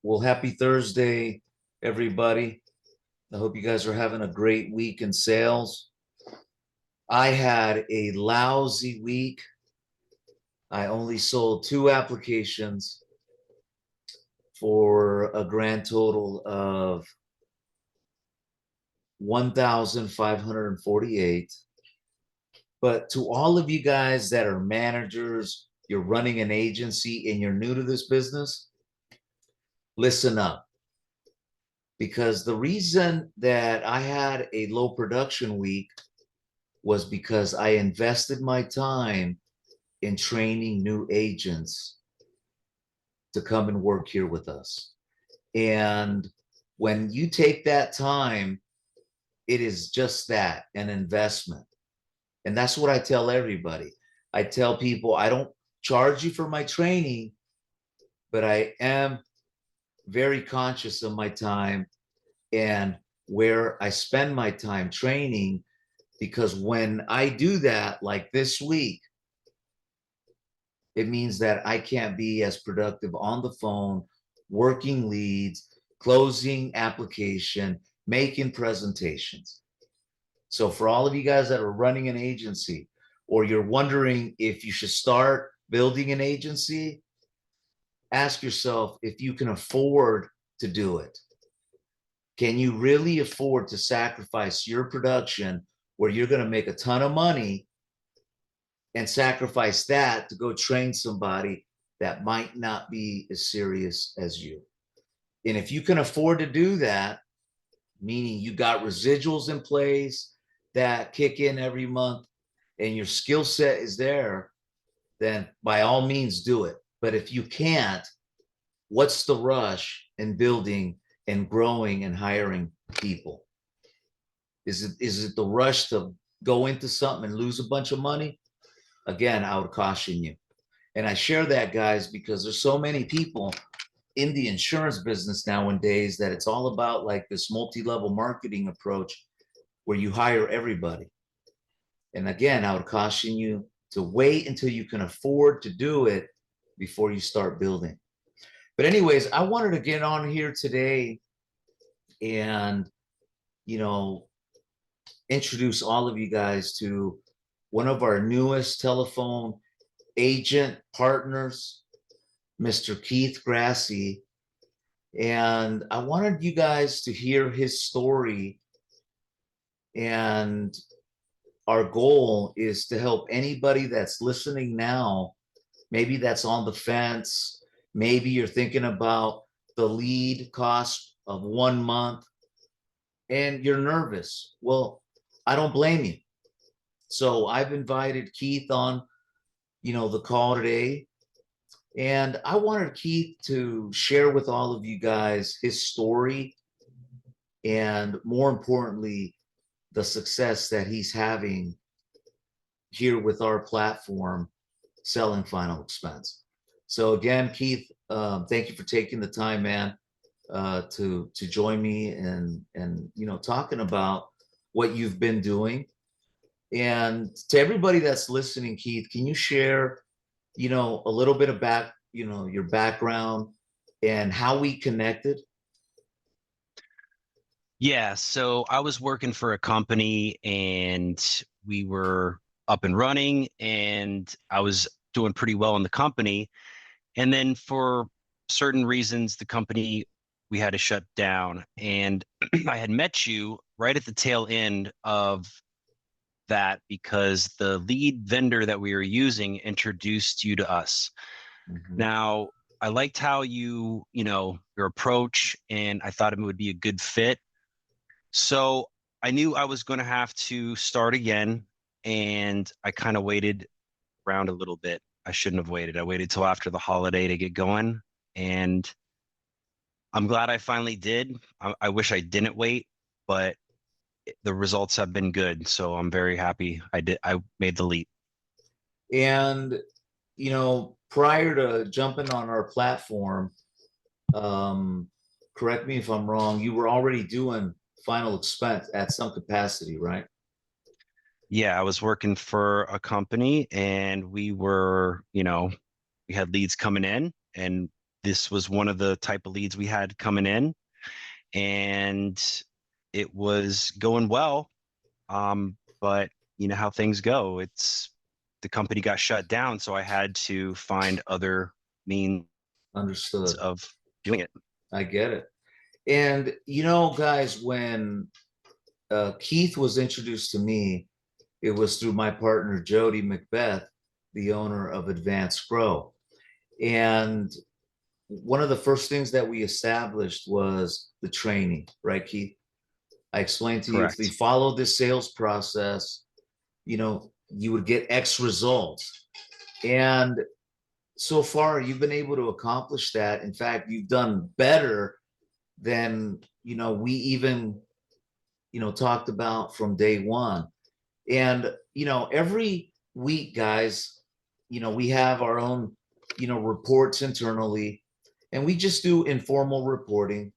Well, happy Thursday, everybody. I hope you guys are having a great week in sales. I had a lousy week. I only sold 2 applications for a grand total of 1,548. But to all of you guys that are managers, you're running an agency and you're new to this business, listen up. Because the reason that I had a low production week was because I invested my time in training new agents to come and work here with us. And when you take that time, it is just that, an investment. And that's what I tell everybody. I tell people, I don't charge you for my training, but I am very conscious of my time and where I spend my time training, because when I do that, like this week, it means that I can't be as productive on the phone, working leads, closing application, making presentations. So for all of you guys that are running an agency, or you're wondering if you should start building an agency, ask yourself if you can afford to do it. Can you really afford to sacrifice your production where you're going to make a ton of money and sacrifice that to go train somebody that might not be as serious as you? And if you can afford to do that, meaning you got residuals in place that kick in every month and your skill set is there, then by all means do it. But if you can't, what's the rush in building and growing and hiring people? Is it the rush to go into something and lose a bunch of money? Again, I would caution you. And I share that, guys, because there's so many people in the insurance business nowadays that it's all about like this multi-level marketing approach where you hire everybody. And again, I would caution you to wait until you can afford to do it before you start building. But anyways, I wanted to get on here today and, you know, introduce all of you guys to one of our newest telephone agent partners, Mr. Keith Grassi. And I wanted you guys to hear his story. And our goal is to help anybody that's listening now, maybe that's on the fence, maybe you're thinking about the lead cost of 1 month and you're nervous. Well, I don't blame you. So I've invited Keith on, the call today. And I wanted Keith to share with all of you guys his story and, more importantly, the success that he's having here with our platform, Selling Final Expense. So again, Keith, thank you for taking the time, man, to join me and talking about what you've been doing. And to everybody that's listening, Keith, can you share, a little bit about, your background and how we connected? Yeah, so I was working for a company and we were up and running and I was doing pretty well in the company. And then for certain reasons, the company, we had to shut down. And I had met you right at the tail end of that because the lead vendor that we were using introduced you to us. Mhm. Now, I liked how your approach, and I thought it would be a good fit. So I knew I was going to have to start again, and I kind of waited around a little bit. I shouldn't have waited. I waited till after the holiday to get going, and I'm glad I finally did. I wish I didn't wait, but the results have been good, so I'm very happy I did. I made the leap. And, prior to jumping on our platform, correct me if I'm wrong, you were already doing final expense at some capacity, right? Yeah, I was working for a company, and we had leads coming in, and this was one of the type of leads we had coming in, and it was going well. But you know how things go. The company got shut down, so I had to find other means Understood. of doing it. I get it. And guys, when Keith was introduced to me, it was through my partner Jody Macbeth, the owner of Advanced Grow. And one of the first things that we established was the training, right, Keith? I explained to you, if we Correct. follow this sales process, you would get X results. And so far, you've been able to accomplish that. In fact, you've done better than, we even, talked about from day one. And, every week, guys, we have our own, reports internally, and we just do informal reporting.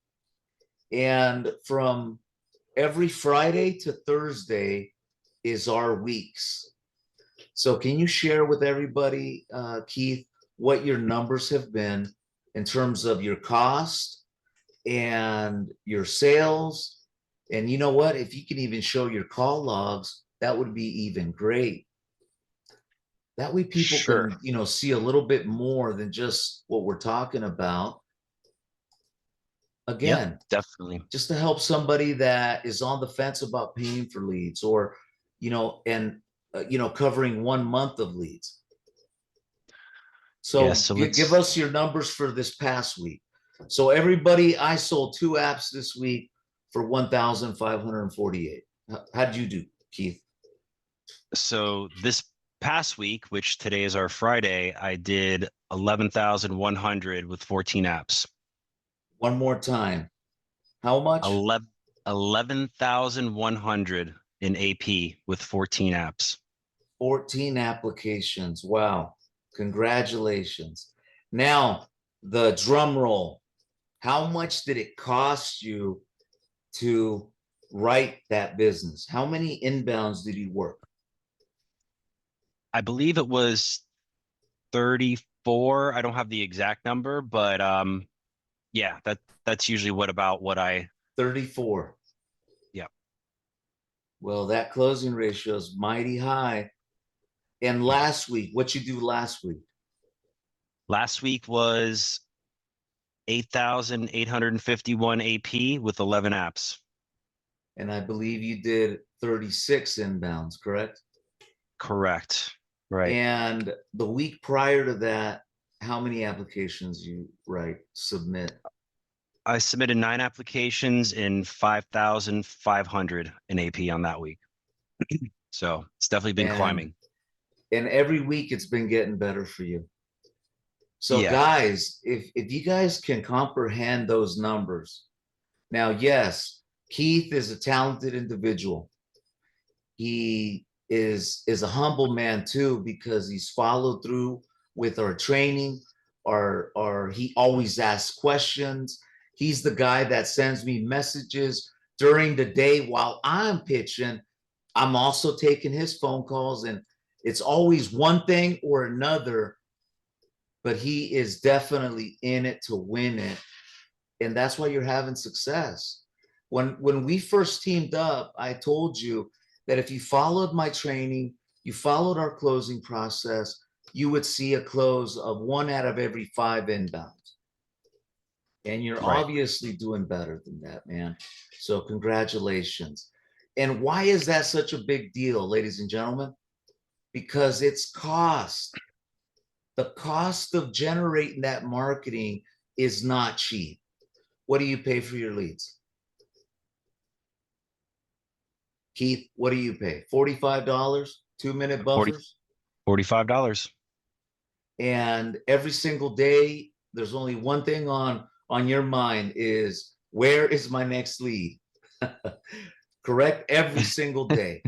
And from every Friday to Thursday is our weeks. So can you share with everybody, Keith, what your numbers have been in terms of your cost and your sales? And you know what? If you can even show your call logs, that would be even great. That way people Sure. can, see a little bit more than just what we're talking about. Yep, Again, definitely. just to help somebody that is on the fence about paying for leads, or, and, covering 1 month of leads. Yeah, So so give let's us your numbers for this past week. So everybody, I sold 2 apps this week for 1,548. How did you do, Keith? so this past week, which today is our Friday, I did 11,100 with 14 apps. One more time. How much? 11,100 in AP with 14 apps. 14 applications. Wow. Congratulations. Now, the drum roll. How much did it cost you to write that business? How many inbounds did you work? I believe it was 34. I don't have the exact number, but yeah, that's usually what I 34. yeah. Well, that closing ratio is mighty high. And last week, what you do last week? Last week was 8,851 AP with 11 apps. And I believe you did 36 inbounds, correct? Correct. Right. And the week prior to that, how many applications you submit? I submitted 9 applications in 5,500 in AP on that week. So it's definitely been And climbing. every week it's been getting better for you. So Yeah. guys, if you guys can comprehend those numbers. Now, yes, Keith is a talented individual. He is a humble man too, because he's followed through with our training, or he always asks questions. He's the guy that sends me messages during the day while I'm pitching. I'm also taking his phone calls, and it's always one thing or another, but he is definitely in it to win it. And that's why you're having success. When we first teamed up, I told you that if you followed my training, you followed our closing process, you would see a close of 1 out of every 5 inbounds. And you're Right. obviously doing better than that, man. So congratulations. And why is that such a big deal, ladies and gentlemen? Because it's cost. The cost of generating that marketing is not cheap. What do you pay for your leads? Keith, what do you pay? $45, 2-minute 40, buffers? $45. And every single day, there's only one thing on your mind is, where is my next lead? Correct? Every single day.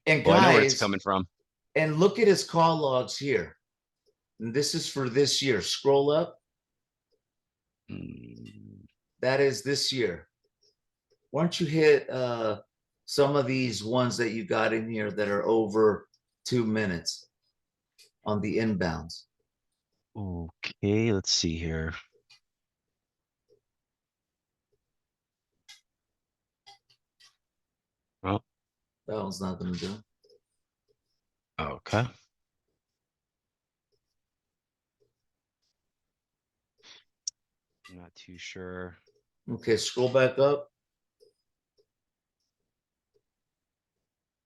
And Well, I know where it's guys, coming from. and look at his call logs here. And this is for this year. Scroll up. Mm, That is this year. Why don't you hit some of these ones that you got in here that are over 2 minutes on the inbounds? Okay, let's see here. Oh, That one's not going to do. okay. I'm not too sure. Okay, scroll back up.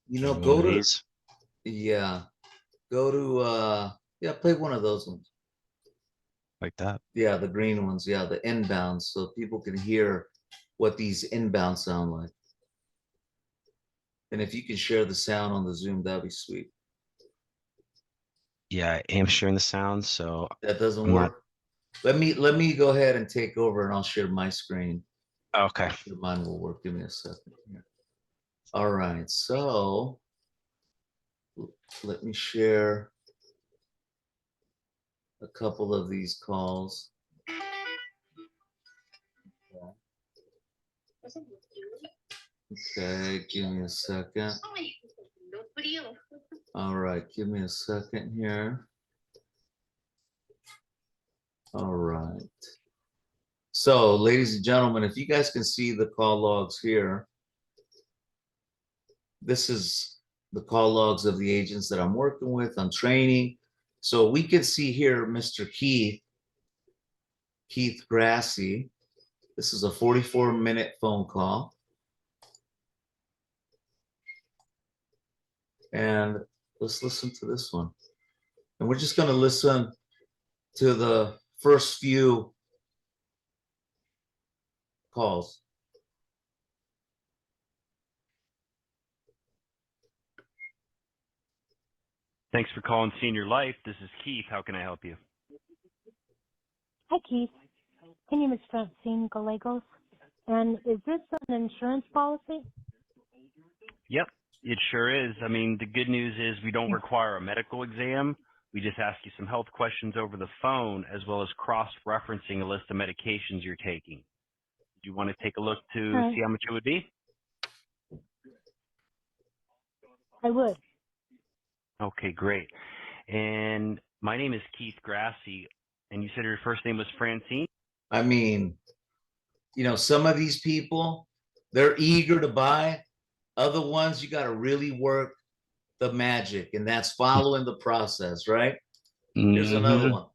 You know, One go of to, these. yeah, go to, yeah, play one of those ones. Like that. Yeah, the green ones. Yeah, the inbounds, so people can hear what these inbounds sound like. And if you can share the sound on the Zoom, that'd be sweet. Yeah, I am sharing the sound, so That doesn't I'm not. work. Let me go ahead and take over, and I'll share my screen. Okay. I'm sure mine will work. Give me a second here. All right, so let me share a couple of these calls. Okay, give me a second. All right, give me a second here. All right. So, ladies and gentlemen, if you guys can see the call logs here, this is the call logs of the agents that I'm working with, I'm training. So we can see here, Mr. Keith Grassi. This is a 44-minute phone call. And let's listen to this one. And we're just going to listen to the first few calls. Thanks for calling Senior Life. This is Keith. How can I help you? Hi, Keith. My name is Francine Gallegos. And is this an insurance policy? Yep, it sure is. I mean, the good news is we don't require a medical exam. We just ask you some health questions over the phone, as well as cross-referencing a list of medications you're taking. Do you want to take a look to Hi, see how much it would be? I would. Okay, great. And my name is Keith Grassi, and you said your first name was Francine? I mean, you know, some of these people, they're eager to buy. Other ones, you got to really work the magic, and that's following the process, right? Here's another Mm-hmm. one.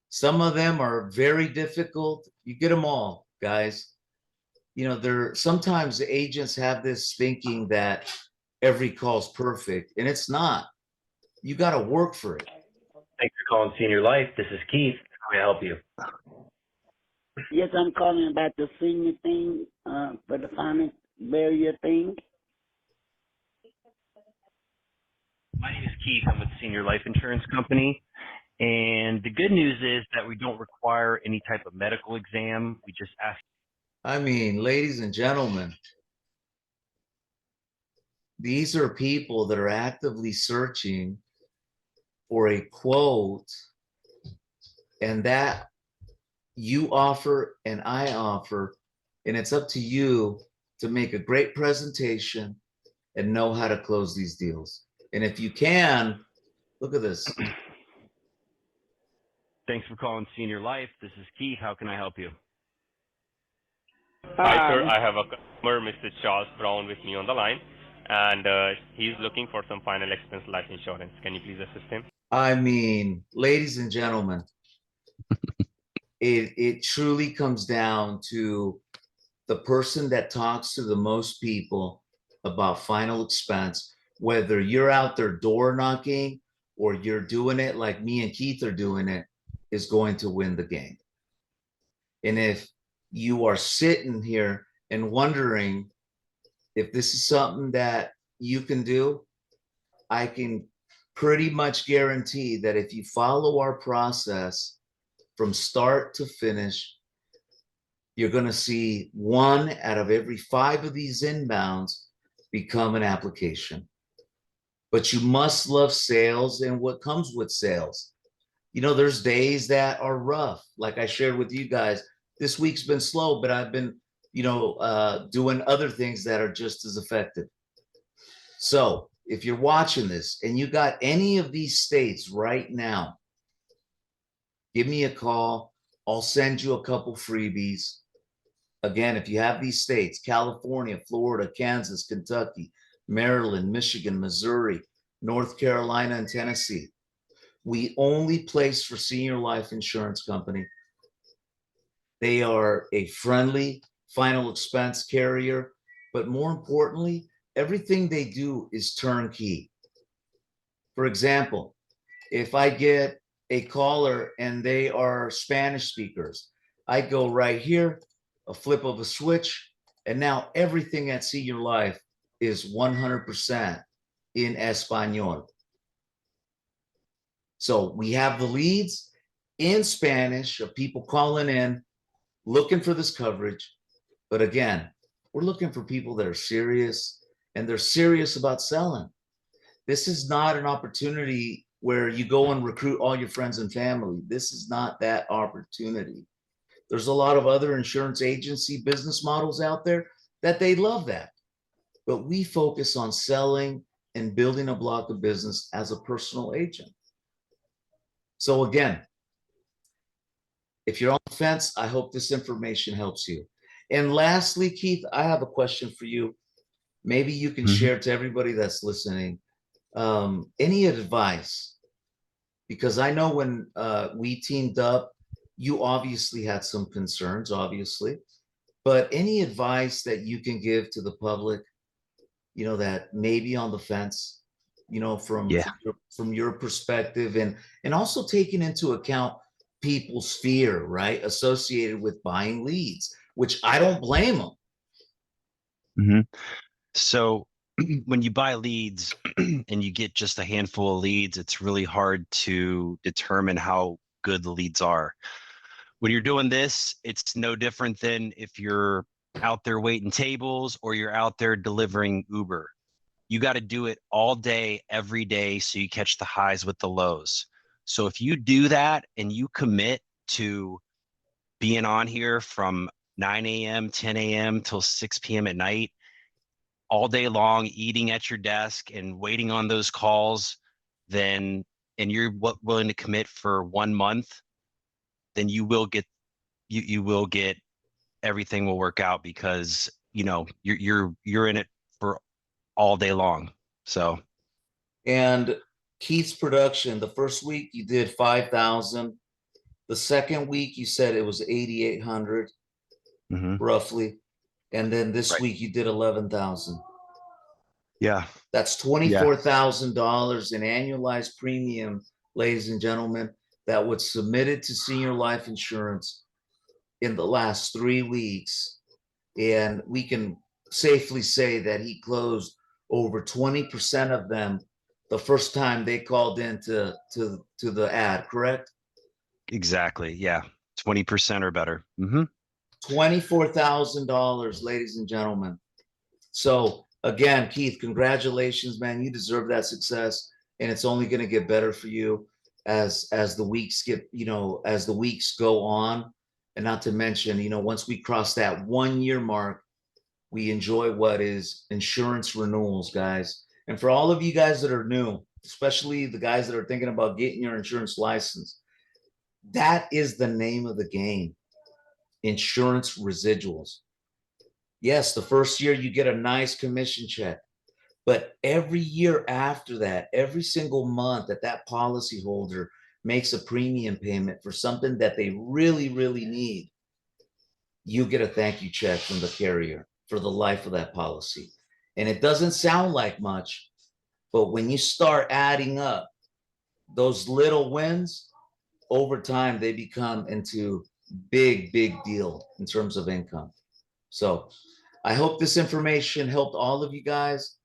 Some of them are very difficult. You get them all, guys. You know, there sometimes agents have this thinking that every call's perfect, and it's not. You got to work for it. Thanks for calling Senior Life. This is Keith. How may I help you? Yes, I'm calling about the senior thing, for the finance barrier thing. My name is Keith. I'm with Senior Life Insurance Company. And the good news is that we don't require any type of medical exam. We just ask. I mean, ladies and gentlemen, these are people that are actively searching for a quote, and that you offer and I offer, and it's up to you to make a great presentation and know how to close these deals. And if you can, look at this. Thanks for calling Senior Life. This is Keith. How can I help you? Hi, sir. I have a customer, Mr. Charles Brown, with me on the line, and he's looking for some final expense life insurance. Can you please assist him? I mean, ladies and gentlemen, it truly comes down to the person that talks to the most people about final expense, whether you're out there door knocking or you're doing it like me and Keith are doing it, is going to win the game. And if you are sitting here and wondering if this is something that you can do, I can pretty much guarantee that if you follow our process from start to finish, you're going to see 1 out of every 5 of these inbounds become an application. But you must love sales and what comes with sales. You know, there's days that are rough. Like I shared with you guys, this week's been slow, but I've been, doing other things that are just as effective. So if you're watching this and you got any of these states right now, give me a call. I'll send you a couple freebies. Again, if you have these states, California, Florida, Kansas, Kentucky, Maryland, Michigan, Missouri, North Carolina, and Tennessee, we only place for Senior Life Insurance Company. They are a friendly final expense carrier, but more importantly, everything they do is turnkey. For example, if I get a caller and they are Spanish speakers, I go right here, a flip of a switch, and now everything at Senior Life is 100% in Espanol. So we have the leads in Spanish of people calling in, looking for this coverage. But again, we're looking for people that are serious, and they're serious about selling. This is not an opportunity where you go and recruit all your friends and family. This is not that opportunity. There's a lot of other insurance agency business models out there that they love that. But we focus on selling and building a block of business as a personal agent. So again, if you're on the fence, I hope this information helps you. And lastly, Keith, I have a question for you. Maybe you can share to everybody that's listening. Any advice? Because I know when we teamed up, you obviously had some concerns, obviously, but any advice that you can give to the public, you know, that may be on the fence, you know, from your perspective, and also taking into account people's fear, right, associated with buying leads, which I don't blame them. So when you buy leads and you get just a handful of leads, it's really hard to determine how good the leads are. When you're doing this, it's no different than if you're out there waiting tables or you're out there delivering Uber. You got to do it all day, every day, so you catch the highs with the lows. So if you do that and you commit to being on here from 9 a.m., 10 a.m. till 6 p.m. at night, all day long, eating at your desk and waiting on those calls, then, and you're willing to commit for 1 month, then you will get, you will get, everything will work out, because, you know, you're in it for all day long. So. And Keith's production, the first week you did 5,000. The second week you said it was 8,800 roughly. And then this week you did 11,000. Yeah. That's $24,000 in annualized premium, ladies and gentlemen, that was submitted to Senior Life Insurance in the last 3 weeks. And we can safely say that he closed over 20% of them the first time they called in to the ad, correct? Exactly. Yeah. 20% or better. $24,000, ladies and gentlemen. So again, Keith, congratulations, man. You deserve that success, and it's only going to get better for you as the weeks get, you know, as the weeks go on. And not to mention, you know, once we cross that 1 year mark, we enjoy what is insurance renewals, guys. And for all of you guys that are new, especially the guys that are thinking about getting your insurance license, that is the name of the game. Insurance residuals. Yes, the first year you get a nice commission check, but every year after that, every single month that policyholder makes a premium payment for something that they really, really need, you get a thank you check from the carrier for the life of that policy. And it doesn't sound like much, but when you start adding up those little wins, over time, they become into big deal in terms of income. So I hope this information helped all of you guys.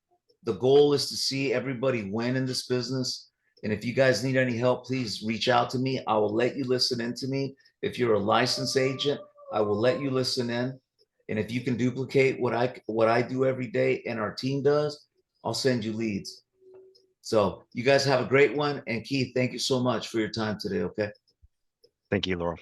The goal is to see everybody win in this business. And if you guys need any help, please reach out to me. I will let you listen in to me. If you're a licensed agent, I will let you listen in. And if you can duplicate what I do every day and our team does, I'll send you leads. So you guys have a great one. And Keith, thank you so much for your time today. Okay. Thank you, Laurel.